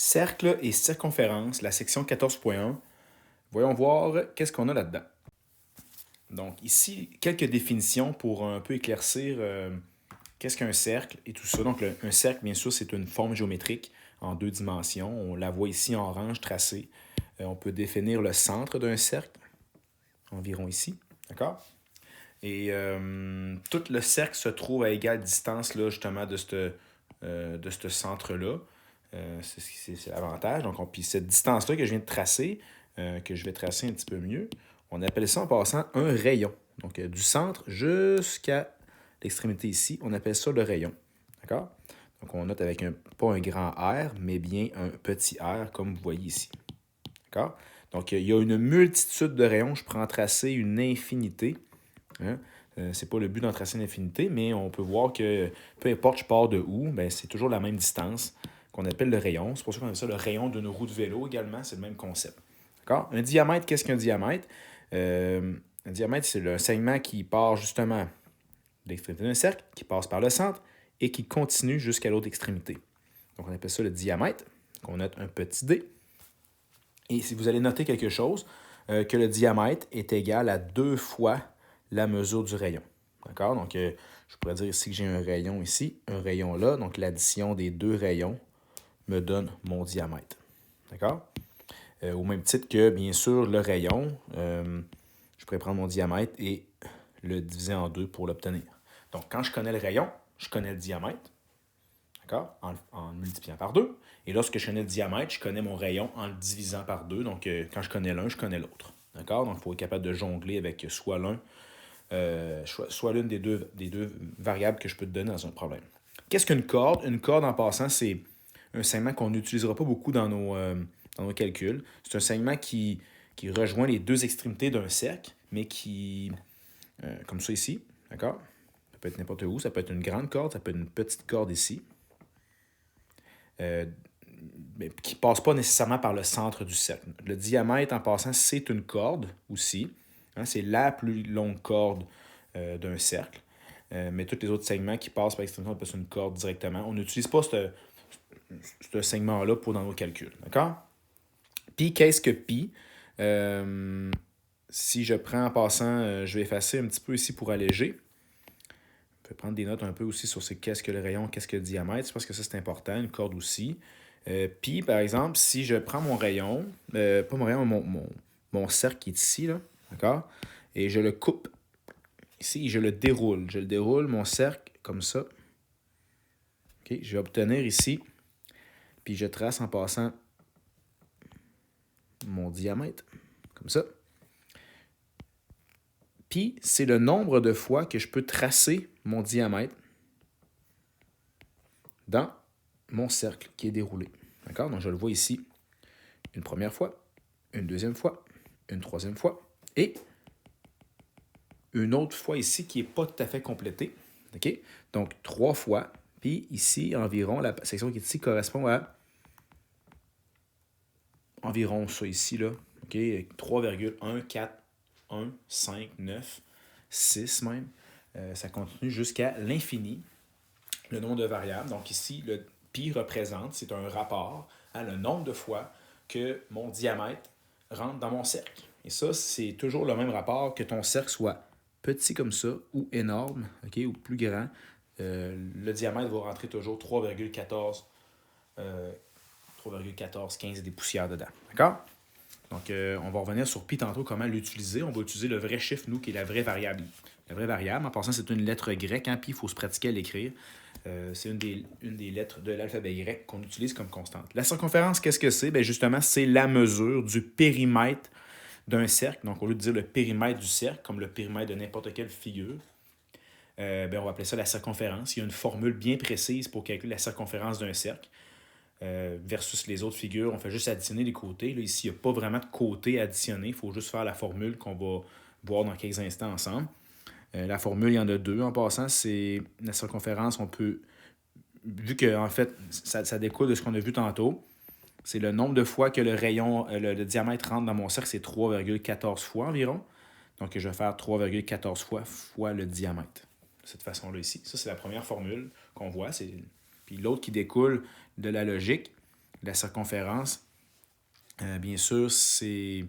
Cercle et circonférence, la section 14.1. Voyons voir qu'est-ce qu'on a là-dedans. Donc ici, quelques définitions pour un peu éclaircir qu'est-ce qu'un cercle et tout ça. Donc un cercle, bien sûr, c'est une forme géométrique en 2 dimensions. On la voit ici en orange tracée. On peut définir le centre d'un cercle, environ ici. D'accord? Et tout le cercle se trouve à égale distance là, justement de ce centre-là. C'est l'avantage. Donc, puis cette distance-là que je viens de tracer, que je vais tracer un petit peu mieux, on appelle ça en passant un rayon. Donc, du centre jusqu'à l'extrémité ici, on appelle ça le rayon. D'accord? Donc, on note avec pas un grand R, mais bien un petit R, comme vous voyez ici. D'accord? Donc, il y a une multitude de rayons. Je prends en tracer une infinité. Hein? C'est pas le but d'en tracer une infinité, mais on peut voir que peu importe je pars de où, ben, c'est toujours la même distance qu'on appelle le rayon. C'est pour ça qu'on appelle ça le rayon d'une roue de vélo également, c'est le même concept. D'accord? Un diamètre, qu'est-ce qu'un diamètre? Un diamètre, c'est le segment qui part justement de l'extrémité d'un cercle, qui passe par le centre et qui continue jusqu'à l'autre extrémité. Donc on appelle ça le diamètre. Donc on note un petit d. Et si vous allez noter quelque chose, que le diamètre est égal à 2 fois la mesure du rayon. D'accord? Donc, je pourrais dire ici que j'ai un rayon ici, un rayon là. Donc, l'addition des 2 rayons me donne mon diamètre. D'accord? Au même titre que, bien sûr, le rayon, je pourrais prendre mon diamètre et le diviser en 2 pour l'obtenir. Donc, quand je connais le rayon, je connais le diamètre. D'accord? En multipliant par 2. Et lorsque je connais le diamètre, je connais mon rayon en le divisant par 2. Donc, quand je connais l'un, je connais l'autre. D'accord? Donc, il faut être capable de jongler avec soit l'un, soit l'une des deux variables que je peux te donner dans un problème. Qu'est-ce qu'une corde? Une corde, en passant, c'est un segment qu'on n'utilisera pas beaucoup dans nos calculs. C'est un segment qui rejoint les 2 extrémités d'un cercle, mais qui, comme ça ici, d'accord? Ça peut être n'importe où. Ça peut être une grande corde, ça peut être une petite corde ici. Qui ne passe pas nécessairement par le centre du cercle. Le diamètre, en passant, c'est une corde aussi. Hein, c'est la plus longue corde d'un cercle. Mais tous les autres segments qui passent par l'extrémité, on appelle ça une corde directement. On n'utilise pas ce segment-là pour dans nos calculs. D'accord? Pi, qu'est-ce que pi? Si je prends en passant, je vais effacer un petit peu ici pour alléger. Je vais prendre des notes un peu aussi sur qu'est-ce que le rayon, qu'est-ce que le diamètre. C'est parce que ça, c'est important. Une corde aussi. Puis, par exemple, si je prends mon rayon, pas mon rayon, mon cercle qui est ici, là, d'accord? Et je le coupe ici et je le déroule. Je le déroule, mon cercle, comme ça. OK? Je vais obtenir ici, puis je trace en passant mon diamètre, comme ça. Puis, c'est le nombre de fois que je peux tracer mon diamètre dans mon cercle qui est déroulé. D'accord? Donc, je le vois ici une première fois, une deuxième fois, une troisième fois et une autre fois ici qui n'est pas tout à fait complétée. OK? Donc, 3 fois. Puis ici, environ, la section qui est ici correspond à environ ça ici, là. OK? 3,141,5,9,6 même. Ça continue jusqu'à l'infini, le nombre de variables. Donc ici, le pi représente, c'est un rapport à le nombre de fois que mon diamètre rentre dans mon cercle. Et ça, c'est toujours le même rapport que ton cercle soit petit comme ça ou énorme, okay, ou plus grand. Le diamètre va rentrer toujours 3,14 15 et des poussières dedans. D'accord? Donc, on va revenir sur pi tantôt, comment l'utiliser. On va utiliser le vrai chiffre, nous, qui est la vraie variable. La vraie variable, en passant, c'est une lettre grecque. Hein, pi, il faut se pratiquer à l'écrire. C'est une des lettres de l'alphabet grec qu'on utilise comme constante. La circonférence, qu'est-ce que c'est? Bien, justement, c'est la mesure du périmètre d'un cercle. Donc, au lieu de dire le périmètre du cercle, comme le périmètre de n'importe quelle figure, on va appeler ça la circonférence. Il y a une formule bien précise pour calculer la circonférence d'un cercle. Versus les autres figures, on fait juste additionner les côtés. Là, ici, il n'y a pas vraiment de côtés additionnés. Il faut juste faire la formule qu'on va voir dans quelques instants ensemble. La formule, il y en a 2 en passant. C'est la circonférence, on peut... Vu que, en fait, ça découle de ce qu'on a vu tantôt, c'est le nombre de fois que le rayon, le diamètre rentre dans mon cercle, c'est 3,14 fois environ. Donc, je vais faire 3,14 fois le diamètre. De cette façon-là ici. Ça, c'est la première formule qu'on voit. Puis l'autre qui découle de la logique, La circonférence, bien sûr, c'est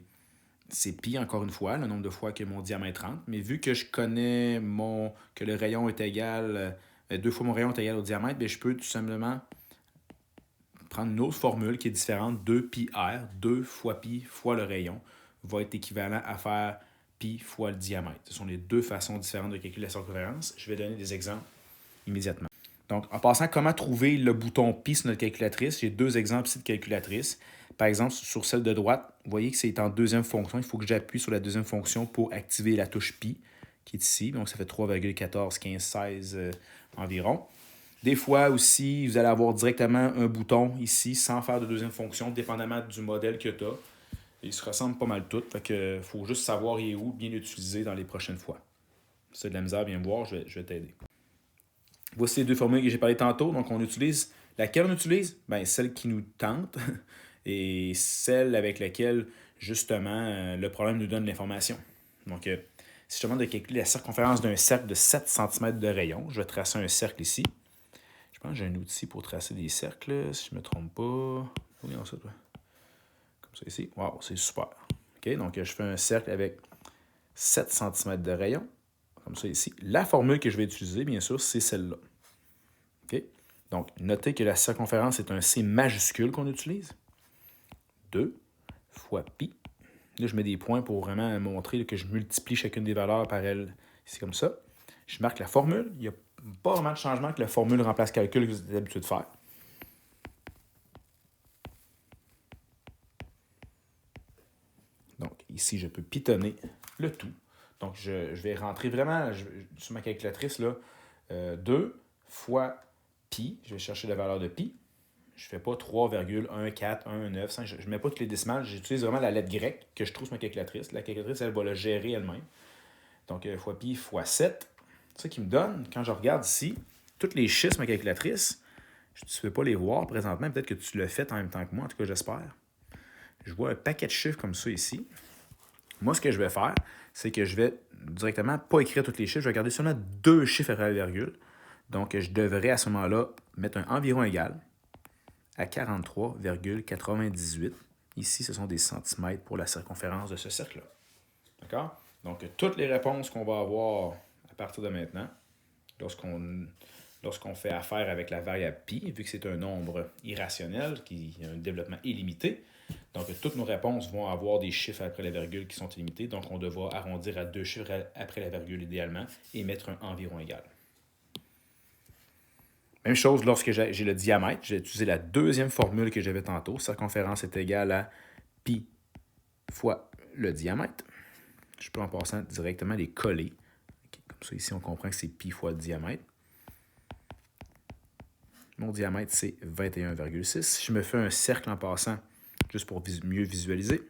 pi, encore une fois, le nombre de fois que mon diamètre rentre. Mais vu que je connais que le rayon est égal, 2 fois mon rayon est égal au diamètre, bien, je peux tout simplement prendre une autre formule qui est différente, 2 pi r, 2 fois pi fois le rayon, va être équivalent à faire pi fois le diamètre. Ce sont les deux façons différentes de calculer la circonférence. Je vais donner des exemples immédiatement. Donc, en passant, comment trouver le bouton pi sur notre calculatrice? J'ai deux exemples ici de calculatrice. Par exemple, sur celle de droite, vous voyez que c'est en deuxième fonction. Il faut que j'appuie sur la deuxième fonction pour activer la touche pi qui est ici. Donc, ça fait 3,141516 environ. Des fois aussi, vous allez avoir directement un bouton ici sans faire de deuxième fonction, dépendamment du modèle que tu as. Ils se ressemblent pas mal tous. Fait que faut juste savoir il est où, bien l'utiliser dans les prochaines fois. Si tu as de la misère, viens me voir, je vais t'aider. Voici les deux formules que j'ai parlé tantôt. Donc, on utilise. Laquelle on utilise? Bien, celle qui nous tente et celle avec laquelle, justement, le problème nous donne l'information. Donc, si je te demande de calculer la circonférence d'un cercle de 7 cm de rayon, je vais tracer un cercle ici. Je pense que j'ai un outil pour tracer des cercles, si je ne me trompe pas. Regarde ça, toi. Comme ça ici. Wow, c'est super. OK, donc je fais un cercle avec 7 cm de rayon. Comme ça ici. La formule que je vais utiliser, bien sûr, c'est celle-là. OK? Donc, notez que la circonférence est un C majuscule qu'on utilise. 2 fois pi. Là, je mets des points pour vraiment montrer que je multiplie chacune des valeurs par elle. C'est comme ça. Je marque la formule. Il n'y a pas vraiment de changement que la formule remplace calcul que vous êtes habitué de faire. Donc, ici, je peux pitonner le tout. Donc, je vais rentrer vraiment sur ma calculatrice, là, 2 fois pi. Je vais chercher la valeur de pi. Je ne fais pas 3,1419. Je ne mets pas toutes les décimales. J'utilise vraiment la lettre grecque que je trouve sur ma calculatrice. La calculatrice, elle va le gérer elle-même. Donc, fois pi fois 7. C'est ça qui me donne, quand je regarde ici, tous les chiffres sur ma calculatrice, tu ne peux pas les voir présentement. Peut-être que tu le fais en même temps que moi. En tout cas, j'espère. Je vois un paquet de chiffres comme ça ici. Moi, ce que je vais faire, c'est que je vais directement pas écrire tous les chiffres. Je vais garder seulement 2 chiffres après la virgule. Donc, je devrais à ce moment-là mettre un environ égal à 43,98. Ici, ce sont des centimètres pour la circonférence de ce cercle-là. D'accord? Donc, toutes les réponses qu'on va avoir à partir de maintenant, lorsqu'on fait affaire avec la variable pi, vu que c'est un nombre irrationnel qui a un développement illimité, donc toutes nos réponses vont avoir des chiffres après la virgule qui sont illimités. Donc, on devra arrondir à 2 chiffres après la virgule idéalement et mettre un environ égal. Même chose lorsque j'ai le diamètre. J'ai utilisé la deuxième formule que j'avais tantôt. Circonférence est égale à pi fois le diamètre. Je peux en passant directement les coller. Comme ça, ici, on comprend que c'est pi fois le diamètre. Mon diamètre, c'est 21,6. Je me fais un cercle en passant, juste pour mieux visualiser.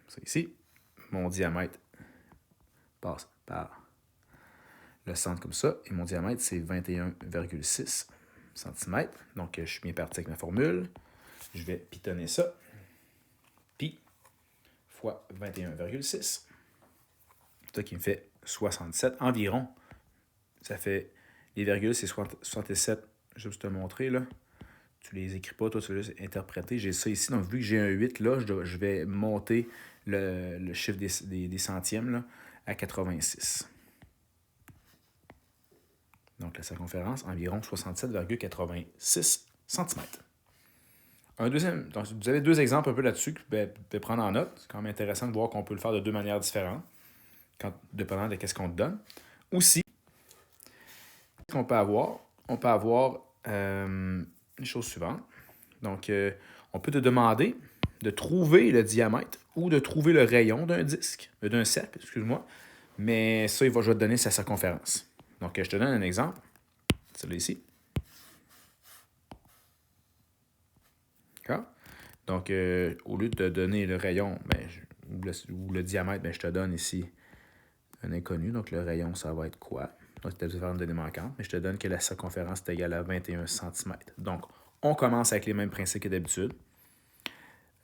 C'est ici. Mon diamètre passe par le centre comme ça. Et mon diamètre, c'est 21,6 cm. Donc, je suis bien parti avec ma formule. Je vais pitonner ça. Pi fois 21,6. Ça qui me fait 67 environ. Ça fait... Les virgules, c'est 67. Je vais juste te montrer, là. Tu les écris pas, toi, tu vas juste interpréter. J'ai ça ici. Donc, vu que j'ai un 8, là, je vais monter le chiffre des centièmes là, à 86. Donc, la circonférence, environ 67,86 cm. Un deuxième, donc, vous avez deux exemples un peu là-dessus que vous pouvez prendre en note. C'est quand même intéressant de voir qu'on peut le faire de deux manières différentes, dépendant de ce qu'on te donne. Aussi, qu'on peut avoir, on peut avoir les choses suivantes. Donc, on peut te demander de trouver le diamètre ou de trouver le rayon d'un disque, d'un cercle, excuse-moi. Mais ça, je vais te donner sa circonférence. Donc, je te donne un exemple. Celui-là ici. D'accord? Donc, au lieu de te donner le rayon ou le diamètre, je te donne ici un inconnu. Donc, le rayon, ça va être quoi? Donc, c'est différentes données manquantes, mais je te donne que la circonférence est égale à 21 cm. Donc, on commence avec les mêmes principes que d'habitude.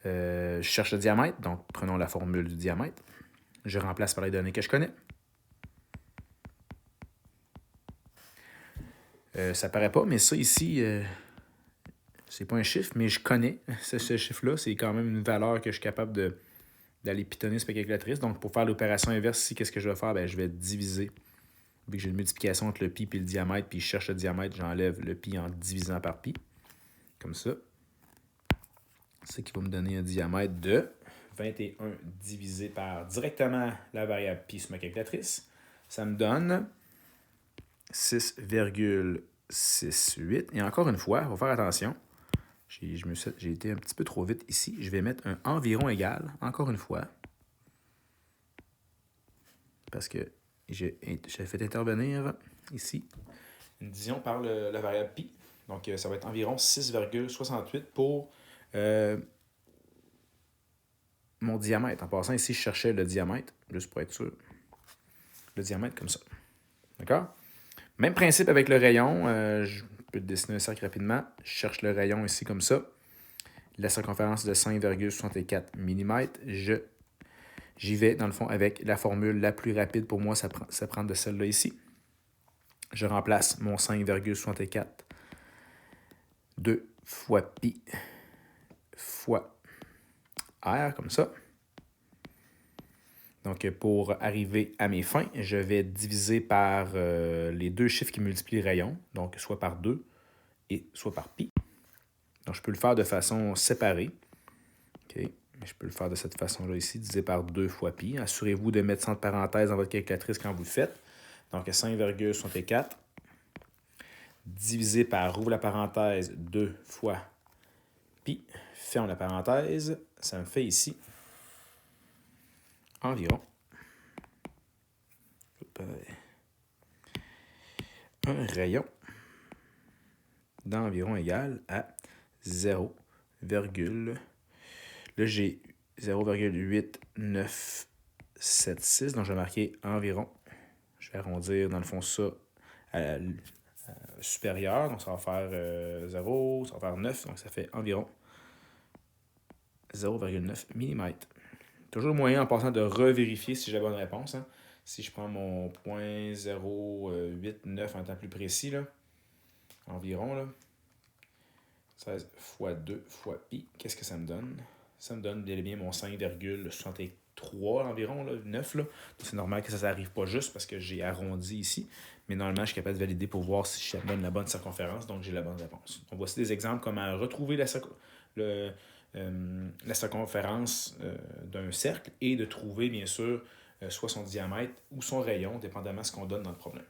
Je cherche le diamètre, donc prenons la formule du diamètre. Je remplace par les données que je connais. Ça paraît pas, mais ça ici, C'est pas un chiffre, mais je connais ce chiffre-là. C'est quand même une valeur que je suis capable d'aller pitonner sur ma calculatrice. Donc, pour faire l'opération inverse ici, qu'est-ce que je vais faire? Ben, je vais diviser. Vu que j'ai une multiplication entre le pi et le diamètre, puis je cherche le diamètre, j'enlève le pi en divisant par pi. Comme ça. Ce qui va me donner un diamètre de 21 divisé par directement la variable pi sur ma calculatrice. Ça me donne 6,68. Et encore une fois, il faut faire attention. J'ai été un petit peu trop vite ici. Je vais mettre un environ égal, encore une fois. Parce que j'ai fait intervenir ici une division par la variable pi. Donc, ça va être environ 6,68 pour mon diamètre. En passant, ici, je cherchais le diamètre, juste pour être sûr. Le diamètre comme ça. D'accord? Même principe avec le rayon. Je peux dessiner un cercle rapidement. Je cherche le rayon ici comme ça. La circonférence de 5,64 mm. J'y vais, dans le fond, avec la formule la plus rapide pour moi, ça prend de celle-là ici. Je remplace mon 5,64 2 fois pi fois r, comme ça. Donc, pour arriver à mes fins, je vais diviser par les deux chiffres qui multiplient le rayon, donc soit par 2 et soit par pi. Donc, je peux le faire de façon séparée. OK. Je peux le faire de cette façon-là ici, divisé par 2 fois pi. Assurez-vous de mettre entre parenthèses dans votre calculatrice quand vous le faites. Donc, 5,64 divisé par, ouvre la parenthèse, 2 fois pi, ferme la parenthèse. Ça me fait ici environ un rayon d'environ égal à 0, là, j'ai 0,8976, donc je vais marquer environ. Je vais arrondir, dans le fond, ça à supérieur, donc ça va faire 0, ça va faire 9, donc ça fait environ 0,9 mm. Toujours moyen en passant de revérifier si j'ai la bonne réponse. Hein. Si je prends mon point 0,89 en temps plus précis, là, environ, là, 16 fois 2 fois pi, qu'est-ce que ça me donne? Ça me donne bien mon 5,63 environ, là, 9. Là. C'est normal que ça n'arrive pas juste parce que j'ai arrondi ici. Mais normalement, je suis capable de valider pour voir si je donne la bonne circonférence, donc j'ai la bonne réponse. Donc voici des exemples comment retrouver la circonférence d'un cercle et de trouver, bien sûr, soit son diamètre ou son rayon, dépendamment de ce qu'on donne dans le problème.